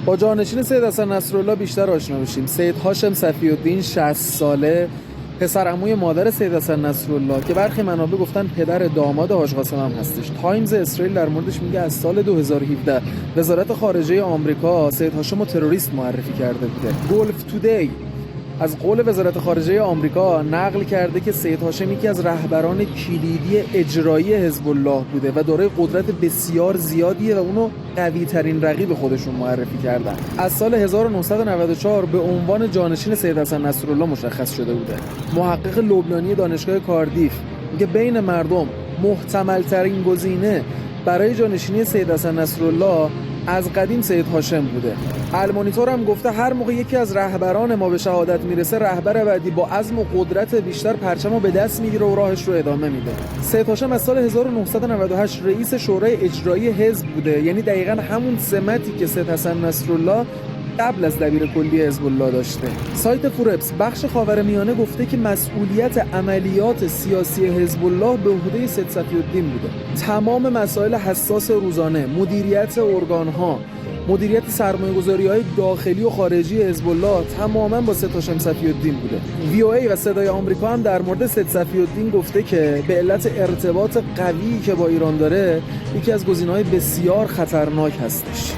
با جانشین سید حسن نصرالله بیشتر آشنا بشیم. سید هاشم صفی الدین 60 ساله، پسر عموی مادر سید حسن نصرالله که برخی منابع گفتن پدر داماد حاج قاسم هم هستش. تایمز اسرائیل در موردش میگه از سال 2017 وزارت خارجه آمریکا سید هاشم رو تروریست معرفی کرده بوده. گلف تودی از قول وزارت خارجه آمریکا نقل کرده که سید هاشم یکی از رهبران کلیدی اجرایی حزب الله بوده و دارای قدرت بسیار زیادیه و اونو قوی ترین رقیب خودشون معرفی کردن. از سال 1994 به عنوان جانشین سید حسن نصرالله مشخص شده بوده. محقق لبنانی دانشگاه کاردیف میگه بین مردم محتمل ترین گزینه برای جانشینی سید حسن نصرالله از قدیم سید هاشم بوده. المانیتور هم گفته هر موقع یکی از رهبران ما به شهادت میرسه، رهبر بعدی با عزم و قدرت بیشتر پرچمو به دست میگیره و راهش رو ادامه میده. سید هاشم از سال 1998 رئیس شورای اجرایی حزب بوده، یعنی دقیقاً همون سمتی که سید حسن نصرالله قبل از دبیر کلی حزب الله داشته. سایت فوربس بخش خاورمیانه گفته که مسئولیت عملیات سیاسی حزب الله به عهده سید صفی الدین بوده. تمام مسائل حساس روزانه، مدیریت ارگان‌ها، مدیریت سرمایه‌گذاری‌های داخلی و خارجی حزب الله تماماً با سید هاشم صفی الدین بوده. VOA و صدای آمریکا هم در مورد سید صفی الدین گفته که به علت ارتباط قوی که با ایران داره، یکی از گزینه‌های بسیار خطرناک هستش.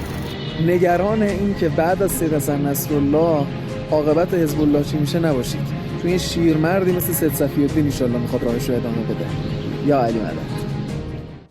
نگران این که بعد از سید حسن نصرالله عاقبت حزب الله چی میشه نباشید، چون یه شیرمردی مثل سید صفی الدین ان شاءالله میخواد راهش رو ادامه بده. یا علی مدد.